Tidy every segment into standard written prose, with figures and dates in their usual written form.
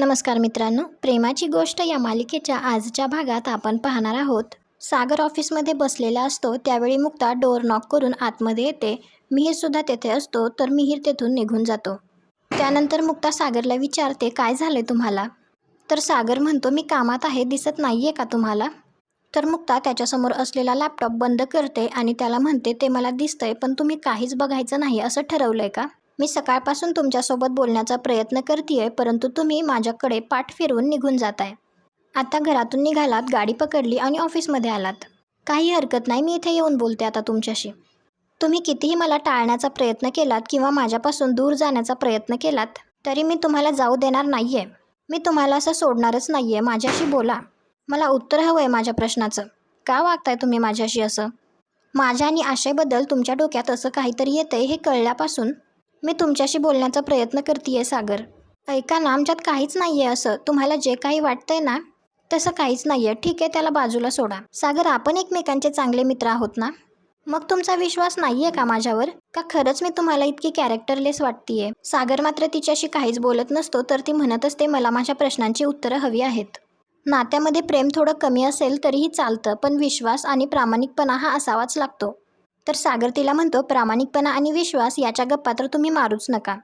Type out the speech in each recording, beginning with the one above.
नमस्कार मित्रांनो, प्रेमाची गोष्ट या मालिकेच्या आजच्या भागात आपण पाहणार आहोत. सागर ऑफिसमध्ये बसलेला असतो त्यावेळी मुक्ता डोअर नॉक करून आतमध्ये येते. मिहीर सुद्धा तेथे असतो तर मिहीर तेथून निघून जातो. त्यानंतर मुक्ता सागरला विचारते, काय झाले तुम्हाला? तर सागर म्हणतो, मी कामात आहे, दिसत नाहीये का तुम्हाला? तर मुक्ता त्याच्यासमोर असलेला लॅपटॉप बंद करते आणि त्याला म्हणते, ते मला दिसतंय पण तुम्ही काहीच बघायचं नाही असं ठरवलंय का? मी सकाळपासून तुमच्यासोबत बोलण्याचा प्रयत्न करतीये परंतु तुम्ही माझ्याकडे पाठ फिरवून निघून जाताय. आता घरातून निघालात, गाडी पकडली आणि ऑफिसमध्ये आलात. काही हरकत नाही, मी इथे येऊन बोलते आता तुमच्याशी. तुम्ही कितीही मला टाळण्याचा प्रयत्न केलात किंवा माझ्यापासून दूर जाण्याचा प्रयत्न केलात तरी मी तुम्हाला जाऊ देणार नाहीये. मी तुम्हाला असं सोडणारच नाहीये. माझ्याशी बोला. मला उत्तर हवंय माझ्या प्रश्नाचं. का वागताय तुम्ही माझ्याशी असं? माझ्या आणि आशेबद्दल तुमच्या डोक्यात असं काहीतरी येतंय हे कळल्यापासून मी तुमच्याशी बोलण्याचा प्रयत्न करतीये सागर. ऐका ना, आमच्यात काहीच नाहीये असं. तुम्हाला जे काही वाटतंय ना तसं काहीच नाहीये. ठीक आहे, त्याला बाजूला सोडा. सागर, आपण एकमेकांचे चांगले मित्र आहोत ना? मग तुमचा विश्वास नाहीये का माझ्यावर? का खरंच मी तुम्हाला इतकी कॅरेक्टरलेस वाटतीये? सागर मात्र तिच्याशी काहीच बोलत नसतो तर ती म्हणत असते, मला माझ्या प्रश्नांची उत्तरं हवी आहेत. नात्यामध्ये प्रेम थोडं कमी असेल तरीही चालतं पण विश्वास आणि प्रामाणिकपणा हा असावाच लागतो. तर सागर तिला म्हणतो, प्रामाणिकपणा आणि विश्वास याच्या गप्पा तर तुम्ही मारूच नका.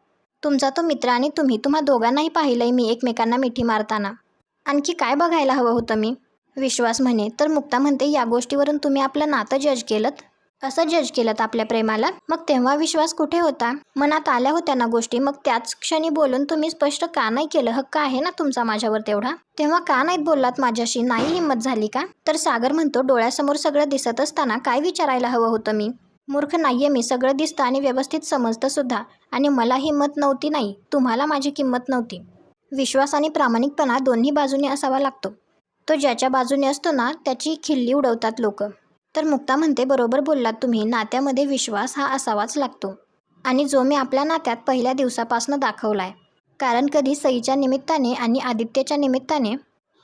तुमचा तो मित्र आणि तुम्हा दोघांनाही पाहिलंय मी एकमेकांना मिठी मारताना. आणखी काय बघायला हवं होतं मी? विश्वास म्हणे. तर मुक्ता म्हणते, या गोष्टीवरून तुम्ही आपलं नातं जज केलंत? असं जज केलंत आपल्या प्रेमाला? मग तेव्हा विश्वास कुठे होता? मनात आल्या होत्या ना गोष्टी, मग त्याच क्षणी बोलून तुम्ही स्पष्ट का नाही केलं? हक्क आहे ना तुमचा माझ्यावर तेवढा? तेव्हा का नाहीत बोललात माझ्याशी? नाही हिंमत झाली का? तर सागर म्हणतो, डोळ्यासमोर सगळं दिसत असताना काय विचारायला हवं होतं मी? मूर्ख नाहीये मी, सगळं दिसतं आणि व्यवस्थित समजतं सुद्धा. आणि मला हिंमत नव्हती नाही, तुम्हाला माझी किंमत नव्हती. विश्वास आणि प्रामाणिकपणा दोन्ही बाजूने असावा लागतो. तो ज्याच्या बाजूने असतो ना त्याची खिल्ली उडवतात लोक. तर मुक्ता म्हणते, बरोबर बोललात तुम्ही. नात्यामध्ये विश्वास हा असावाच लागतो आणि जो मी आपल्या नात्यात पहिल्या दिवसापासून दाखवलाय. कारण कधी सईच्या निमित्ताने आणि आदित्यच्या निमित्ताने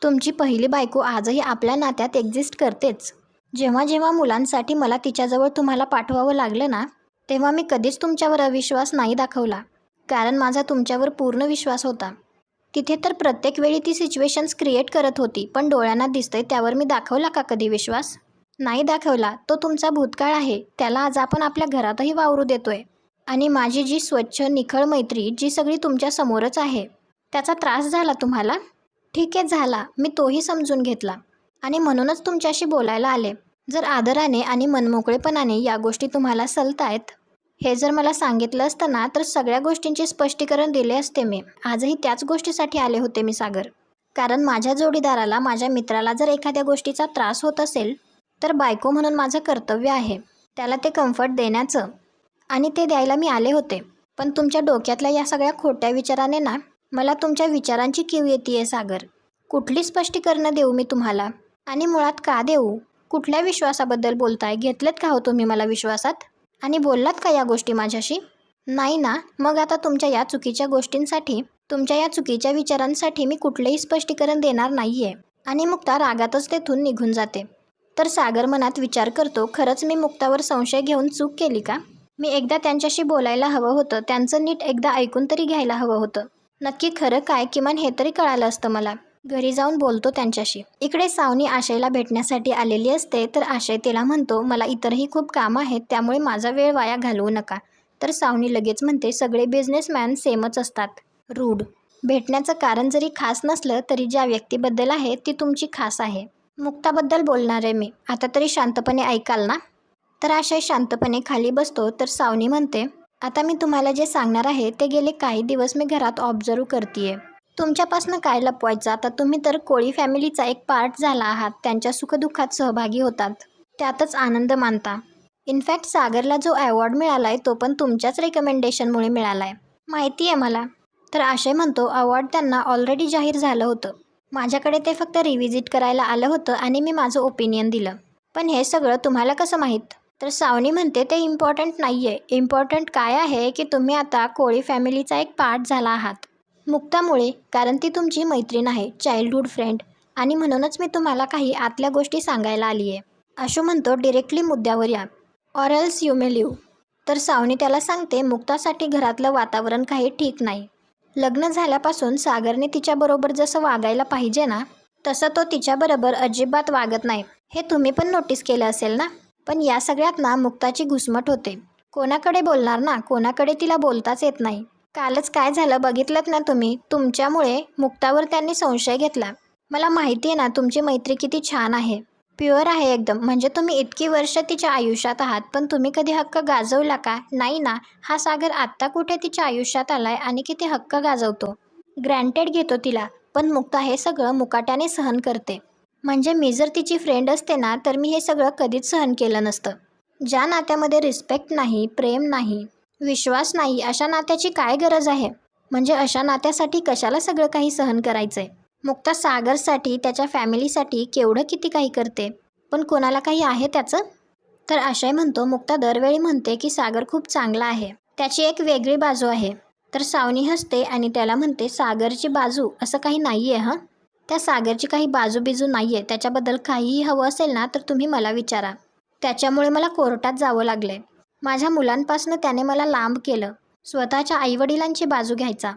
तुमची पहिली बायको आजही आपल्या नात्यात एक्झिस्ट करतेच. जेव्हा जेव्हा मुलांसाठी मला तिच्याजवळ तुम्हाला पाठवावं लागलं ना तेव्हा मी कधीच तुमच्यावर अविश्वास नाही दाखवला. कारण माझा तुमच्यावर पूर्ण विश्वास होता. तिथे तर प्रत्येक वेळी ती सिच्युएशन्स क्रिएट करत होती पण डोळ्यांना दिसतंय त्यावर मी दाखवला का कधी विश्वास? नाही दाखवला. तो तुमचा भूतकाळ आहे, त्याला आज आपण आपल्या घरातही वावरू देतोय. आणि माझी जी स्वच्छ निखळ मैत्री जी सगळी तुमच्या समोरच आहे त्याचा त्रास झाला तुम्हाला? ठीक आहे, झाला. मी तोही समजून घेतला आणि म्हणूनच तुमच्याशी बोलायला आले. जर आदराने आणि मनमोकळेपणाने या गोष्टी तुम्हाला सलतायत हे जर मला सांगितलं असतं ना तर सगळ्या गोष्टींचे स्पष्टीकरण दिले असते मी. आजही त्याच गोष्टीसाठी आले होते मी सागर. कारण माझ्या जोडीदाराला, माझ्या मित्राला जर एखाद्या गोष्टीचा त्रास होत असेल तर बायको म्हणून माझं कर्तव्य आहे त्याला ते कम्फर्ट देण्याचं आणि ते द्यायला मी आले होते. पण तुमच्या डोक्यातल्या या सगळ्या खोट्या विचाराने ना मला तुमच्या विचारांची कीव येतेय सागर. कुठली स्पष्टीकरणं देऊ मी तुम्हाला? आणि मुळात का देऊ? कुठल्या विश्वासाबद्दल बोलताय? घेतलेत का हो तुम्ही मला विश्वासात? आणि बोललात का या गोष्टी माझ्याशी? नाही ना. मग आता तुमच्या या चुकीच्या गोष्टींसाठी, तुमच्या या चुकीच्या विचारांसाठी मी कुठलेही स्पष्टीकरण देणार नाहीये. आणि मुक्ता रागातच तेथून निघून जाते. तर सागर मनात विचार करतो, खरंच मी मुक्तावर संशय घेऊन चूक केली का? मी एकदा त्यांच्याशी बोलायला हवं होतं, त्यांचं नीट एकदा ऐकून तरी घ्यायला हवं होतं. नक्की खरं काय किमान हे तरी कळालं असतं मला. घरी जाऊन बोलतो त्यांच्याशी. इकडे सावनी आशयला भेटण्यासाठी आलेली असते तर आशय तिला म्हणतो, मला इतरही खूप कामं आहेत त्यामुळे माझा वेळ वाया घालवू नका. तर सावनी लगेच म्हणते, सगळे बिझनेसमॅन सेमच असतात. रूढ. भेटण्याचं कारण जरी खास नसलं तरी ज्या व्यक्तीबद्दल आहे ती तुमची खास आहे. मुक्ताबद्दल बोलणार आहे मी. आता तरी शांतपणे ऐकाल ना? तर आशय शांतपणे खाली बसतो तर सावनी म्हणते, आता मी तुम्हाला जे सांगणार आहे ते गेले काही दिवस मी घरात ऑब्झर्व करतीये. तुमच्यापासनं काय लपवायचं? आता तुम्ही तर कोळी फॅमिलीचा एक पार्ट झाला आहात. त्यांच्या सुखदुःखात सहभागी होतात, त्यातच आनंद मानता. इनफॅक्ट सागरला जो अवॉर्ड मिळालाय तो पण तुमच्याच रेकमेंडेशनमुळे मिळालाय, माहिती आहे मला. तर आशय म्हणतो, अवॉर्ड त्यांना ऑलरेडी जाहीर झालं होतं. माझ्याकडे ते फक्त रिव्हिजिट करायला आलं होतं आणि मी माझं ओपिनियन दिलं. पण हे सगळं तुम्हाला कसं माहीत? तर सावनी म्हणते, ते इम्पॉर्टंट नाहीये. इम्पॉर्टंट काय आहे की तुम्ही आता कोळी फॅमिलीचा एक पार्ट झाला आहात. मुक्तामुळे. कारण ती तुमची मैत्रीण आहे, चाइल्डहुड फ्रेंड. आणि म्हणूनच मी तुम्हाला काही आतल्या गोष्टी सांगायला आली आहे. आशू म्हणतो, डिरेक्टली मुद्द्यावर या, or else you may leave. तर सावनी त्याला सांगते, मुक्तासाठी घरातलं वातावरण काही ठीक नाही. लग्न झाल्यापासून सागरने तिच्याबरोबर जसं वागायला पाहिजे ना, तसं तो तिच्याबरोबर अजिबात वागत नाही. हे तुम्ही पण नोटीस केलं असेल ना. पण या सगळ्यात ना मुक्ताची घुसमट होते. कोणाकडे बोलणार ना, कोणाकडे तिला बोलताच येत नाही. कालच काय झालं बघितलंत ना तुम्ही. तुमच्यामुळे मुक्तावर त्यांनी संशय घेतला. मला माहिती आहे ना तुमची मैत्री किती छान आहे, प्युअर आहे एकदम. म्हणजे तुम्ही इतकी वर्ष तिच्या आयुष्यात आहात, पण तुम्ही कधी हक्क गाजवला का? नाही ना. हा सागर आत्ता कुठे तिच्या आयुष्यात आलाय आणि किती हक्क गाजवतो, ग्रँटेड घेतो तिला. पण मुक्ता हे सगळं मुकाट्याने सहन करते. म्हणजे मी जर तिची फ्रेंड असते ना, तर मी हे सगळं कधीच सहन केलं नसतं. ज्या नात्यामध्ये रिस्पेक्ट नाही, प्रेम नाही, विश्वास नाही, अशा नात्याची काय गरज आहे? म्हणजे अशा नात्यासाठी कशाला सगळं काही सहन करायचंय? मुक्ता सागरसाठी, त्याच्या फॅमिलीसाठी केवढं किती काही करते, पण कोणाला काही आहे त्याचं? तर आशय म्हणतो, मुक्ता दरवेळी म्हणते की सागर खूप चांगला आहे, त्याची एक वेगळी बाजू आहे. तर सावनी हसते आणि त्याला म्हणते, सागरची बाजू असं काही नाही आहे हं. त्या सागरची काही बाजू नाही आहे. त्याच्याबद्दल काहीही हवं असेल ना, तर तुम्ही मला विचारा. त्याच्यामुळे मला कोर्टात जावं लागलंय. माझ्या मुलांपासनं त्याने मला लांब केलं. स्वतःच्या आईवडिलांची बाजू घ्यायचा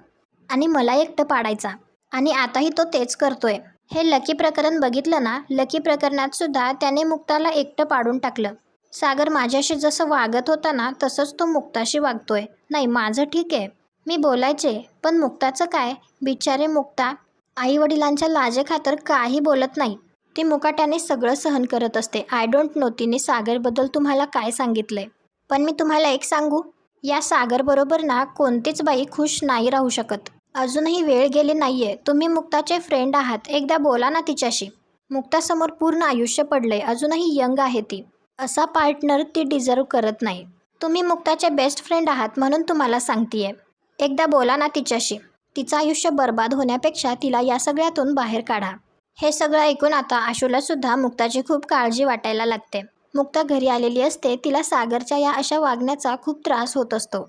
आणि मला एकटं पाडायचा. आणि आताही तो तेच करतोय. हे लकी प्रकरण बघितलं ना, लकी प्रकरणात सुद्धा त्याने मुक्ताला एकटं पाडून टाकलं. सागर माझ्याशी जसं वागत होता ना, तसंच तो मुक्ताशी वागतोय. नाही, माझं ठीक आहे, मी बोलायचे, पण मुक्ताचं काय? बिचारे मुक्ता आईवडिलांच्या लाजेखातर काही बोलत नाही. ती मुकाट्याने सगळं सहन करत असते. आय डोंट नो तिने सागरबद्दल तुम्हाला काय सांगितलंय. पण मी तुम्हाला एक सांगू, या सागरबरोबर ना कोणतीच बाई खुश नाही राहू शकत. अजूनही वेळ गेली नाहीये. तुम्ही मुक्ताचे फ्रेंड आहात, एकदा बोला ना तिच्याशी. मुक्तासमोर पूर्ण आयुष्य पडलंय, अजूनही यंग आहे ती. असा पार्टनर ती डिझर्व करत नाही. तुम्ही मुक्ताचे बेस्ट फ्रेंड आहात म्हणून तुम्हाला सांगतीये. एकदा बोला ना तिच्याशी. तिचं आयुष्य बर्बाद होण्यापेक्षा तिला या सगळ्यातून बाहेर काढा. हे सगळं ऐकून आता आशूला सुद्धा मुक्ताची खूप काळजी वाटायला लागते. मुक्ता घरी आलेली असते. तिला सागरच्या या अशा वागण्याचा खूप त्रास होत असतो.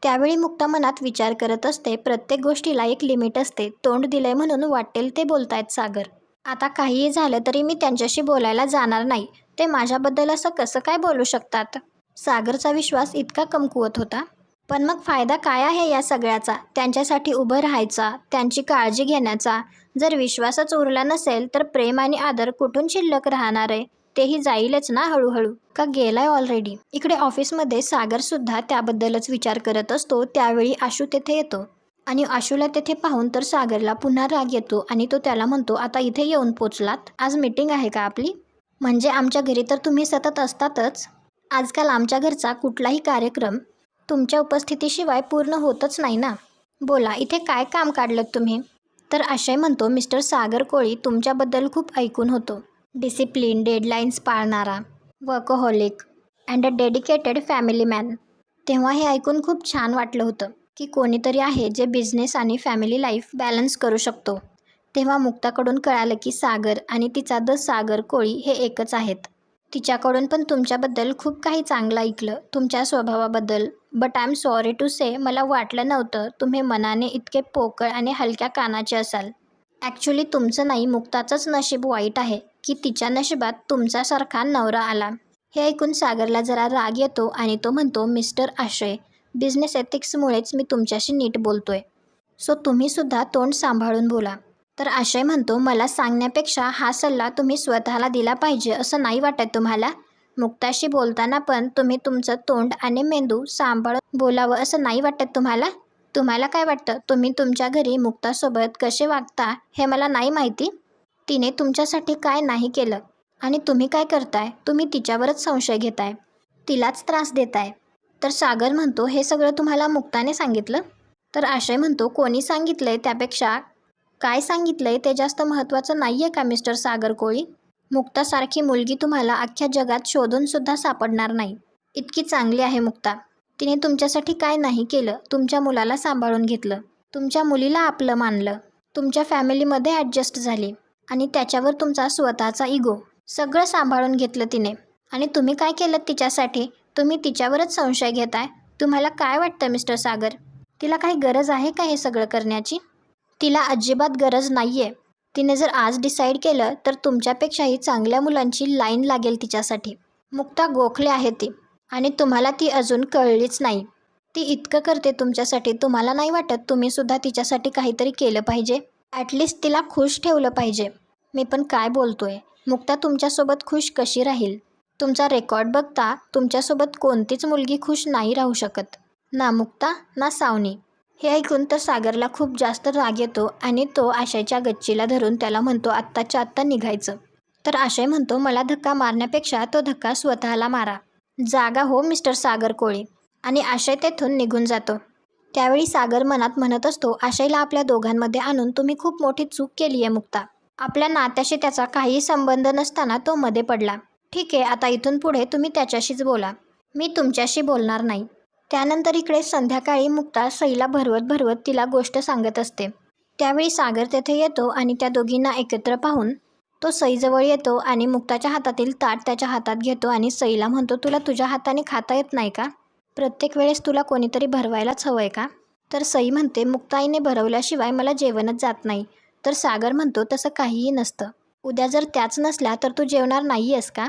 त्यावेळी मुक्ता मनात विचार करत असते, प्रत्येक गोष्टीला एक लिमिट असते. तोंड दिलंय म्हणून वाटेल ते बोलतायत सागर. आता काहीही झालं तरी मी त्यांच्याशी बोलायला जाणार नाही. ते माझ्याबद्दल असं कसं काय बोलू शकतात? सागरचा विश्वास इतका कमकुवत होता. पण मग फायदा काय आहे या सगळ्याचा? त्यांच्यासाठी उभं राहायचा, त्यांची काळजी घेण्याचा. जर विश्वासच उरला नसेल तर प्रेम आणि आदर कुठून शिल्लक राहणार आहे? तेही जाईलच ना हळूहळू. का गेलाय ऑलरेडी? इकडे ऑफिसमध्ये सागर सुद्धा त्याबद्दलच विचार करत असतो. त्यावेळी आशू तेथे येतो आणि आशूला तेथे पाहून तर सागरला पुन्हा राग येतो आणि तो त्याला म्हणतो, आता इथे येऊन पोचलात? आज मीटिंग आहे का आपली? म्हणजे आमच्या घरी तर तुम्ही सतत असतातच. आजकाल आमच्या घरचा कुठलाही कार्यक्रम तुमच्या उपस्थितीशिवाय पूर्ण होतच नाही ना. बोला, इथे काय काम काढलं तुम्ही? तर आशय म्हणतो, मिस्टर सागर कोळी तुमच्याबद्दल खूप ऐकून होतो. डिसिप्लिन, डेडलाईन्स पाळणारा, workaholic and a dedicated family man. तेव्हा हे ऐकून खूप छान वाटलं होतं की कोणीतरी आहे जे बिझनेस आणि फॅमिली लाईफ बॅलन्स करू शकतो. तेव्हा मुक्ताकडून कळालं की सागर आणि तिचा द सागर कोळी हे एकच आहेत. तिच्याकडून पण तुमच्याबद्दल खूप काही चांगलं ऐकलं, तुमच्या स्वभावाबद्दल. But I am sorry to say, मला वाटलं नव्हतं तुम्ही मनाने इतके पोकळ आणि हलक्या कानाचे असाल. ॲक्च्युली तुमचं नाही, मुक्ताचंच नशीब वाईट आहे की तिच्या नशिबात तुमच्यासारखा नवरा आला. हे ऐकून सागरला जरा राग येतो आणि तो म्हणतो, मिस्टर आशय, बिझनेस एथिक्समुळेच मी तुमच्याशी नीट बोलतोय. सो तुम्ही सुद्धा तोंड सांभाळून बोला. तर आशय म्हणतो, मला सांगण्यापेक्षा हा सल्ला तुम्ही स्वतःला दिला पाहिजे असं नाही वाटत तुम्हाला? मुक्ताशी बोलताना पण तुम्ही तुमचं तोंड आणि मेंदू सांभाळून बोलावं असं नाही वाटत तुम्हाला? तुम्हाला काय वाटतं, तुम्ही तुमच्या घरी मुक्तासोबत कसे वागता हे मला नाही माहिती? तिने तुमच्यासाठी काय नाही केलं आणि तुम्ही काय करताय? तुम्ही तिच्यावरच संशय घेताय, तिलाच त्रास देताय. तर सागर म्हणतो, हे सगळं तुम्हाला मुक्ताने सांगितलं? तर आशय म्हणतो, कोणी सांगितलंय त्यापेक्षा काय सांगितलंय ते जास्त महत्त्वाचं नाही आहे का मिस्टर सागर कोळी? मुक्तासारखी मुलगी तुम्हाला अख्ख्या जगात शोधून सुद्धा सापडणार नाही. इतकी चांगली आहे मुक्ता. तिने तुमच्यासाठी काय नाही केलं. तुमच्या मुलाला सांभाळून घेतलं, तुमच्या मुलीला आपलं मानलं, तुमच्या फॅमिलीमध्ये ॲडजस्ट झाली आणि त्याच्यावर तुमचा स्वतःचा इगो, सगळं सांभाळून घेतलं तिने. आणि तुम्ही काय केलं तिच्यासाठी? तुम्ही तिच्यावरच संशय घेताय. तुम्हाला काय वाटतं मिस्टर सागर, तिला काही गरज आहे का हे सगळं करण्याची? तिला अजिबात गरज नाही आहे. तिने जर आज डिसाईड केलं तर तुमच्यापेक्षाही चांगल्या मुलांची लाईन लागेल तिच्यासाठी. मुक्ता गोखले आहे ती आणि तुम्हाला ती अजून कळलीच नाही. ती इतकं करते तुमच्यासाठी, तुम्हाला नाही वाटत तुम्ही सुद्धा तिच्यासाठी काहीतरी केलं पाहिजे? ॲटलिस्ट तिला खुश ठेवलं पाहिजे. मी पण काय बोलतोय? मुक्ता तुमच्यासोबत खुश कशी राहील? तुमचा रेकॉर्ड बघता तुमच्यासोबत कोणतीच मुलगी खुश नाही राहू शकत. ना मुक्ता ना सावनी. हे ऐकून तर सागरला खूप जास्त राग येतो आणि तो आशयच्या गच्चीला धरून त्याला म्हणतो आत्ताच्या आत्ता निघायचं. तर आशय म्हणतो मला धक्का मारण्यापेक्षा तो धक्का स्वतःला मारा. जागा हो मिस्टर सागर कोळी. आणि आशय तेथून निघून जातो. त्यावेळी सागर मनात म्हणत असतो आशयला आपल्या दोघांमध्ये आणून तुम्ही खूप मोठी चूक केली आहे मुक्ता. आपल्या नात्याशी त्याचा काहीही संबंध नसताना तो मध्ये पडला. ठीक आहे, आता इथून पुढे तुम्ही त्याच्याशीच बोला. मी तुमच्याशी बोलणार नाही. त्यानंतर इकडे संध्याकाळी मुक्ता सईला भरवत तिला गोष्ट सांगत असते. त्यावेळी सागर तेथे येतो आणि त्या दोघींना एकत्र पाहून तो सईजवळ येतो आणि मुक्ताच्या हातातील ताट त्याच्या हातात घेतो आणि सईला म्हणतो तुला तुझ्या हाताने खाता येत नाही का? प्रत्येक वेळेस तुला कोणीतरी भरवायलाच हवं आहे का? तर सई म्हणते मुक्ताईने भरवल्याशिवाय मला जेवणच जात नाही. तर सागर म्हणतो तसं काहीही नसतं. उद्या जर त्याच नसल्या तर तू जेवणार नाही आहेस का?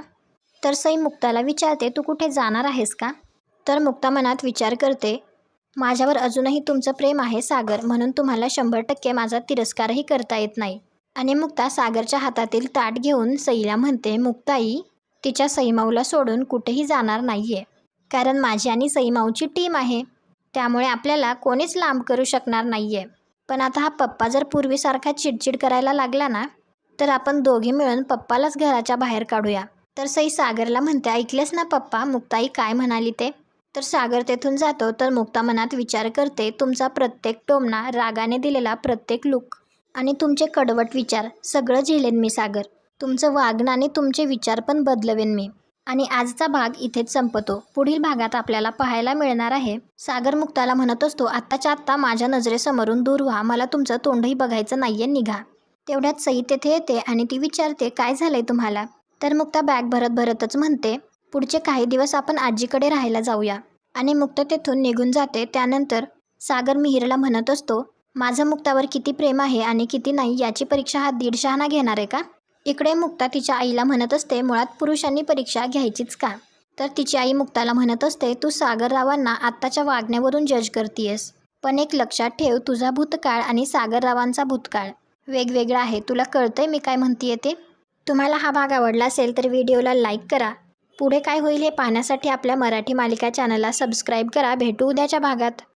तर सई मुक्ताला विचारते तू कुठे जाणार आहेस का? तर मुक्ता मनात विचार करते माझ्यावर अजूनही तुमचं प्रेम आहे सागर, म्हणून तुम्हाला 100% माझा तिरस्कारही करता येत नाही. आणि मुक्ता सागरच्या हातातील ताट घेऊन सईला म्हणते मुक्ताई तिच्या सईमाऊला सोडून कुठेही जाणार नाही आहे. कारण माझी आणि सईमाऊची टीम आहे. त्यामुळे आपल्याला कोणीच लांब करू शकणार नाही आहे. पण आता हा पप्पा जर पूर्वीसारखा चिडचिड करायला लागला ना तर आपण दोघे मिळून पप्पालाच घराच्या बाहेर काढूया. तर सई सागरला म्हणते ऐकलेस ना पप्पा मुक्ताई काय म्हणाली ते? तर सागर तेथून जातो. तर मुक्ता मनात विचार करते तुमचा प्रत्येक टोमणा, रागाने दिलेला प्रत्येक लुक आणि तुमचे कडवट विचार सगळं झेलेन मी सागर. तुमचं वागणं आणि तुमचे विचार पण बदलवेन मी. आणि आजचा भाग इथेच संपतो. पुढील भागात आपल्याला पाहायला मिळणार आहे सागर मुक्ताला म्हणत असतो आत्ताच्या आत्ता माझ्या नजरेसमोरून दूर व्हा, मला तुमचं तोंडही बघायचं नाहीये, निघा. तेवढ्यात सई तेथे येते आणि ती विचारते काय झालंय तुम्हाला? तर मुक्ता बॅग भरतच म्हणते पुढचे काही दिवस आपण आजीकडे राहायला जाऊया. आणि मुक्ता तेथून निघून जाते. त्यानंतर सागर मिहिरला म्हणत असतो माझं मुक्तावर किती प्रेम आहे आणि किती नाही याची परीक्षा हा 1.5 शहाणा घेणार आहे का? इकडे मुक्ता तिच्या आईला म्हणत असते मुळात पुरुषांनी परीक्षा घ्यायचीच का? तर तिची आई मुक्ताला म्हणत असते तू सागररावांना आत्ताच्या वागण्यावरून जज करतीयस. पण एक लक्षात ठेव तुझा भूतकाळ आणि सागररावांचा भूतकाळ वेगवेगळा आहे. तुला कळतंय मी काय म्हणतीये ते? तुम्हाला हा भाग आवडला असेल तर व्हिडिओला लाईक करा. पुढे काय होईल हे पाहण्यासाठी आपल्या मराठी मालिका चॅनलला सबस्क्राईब करा. भेटू उद्याच्या भागात.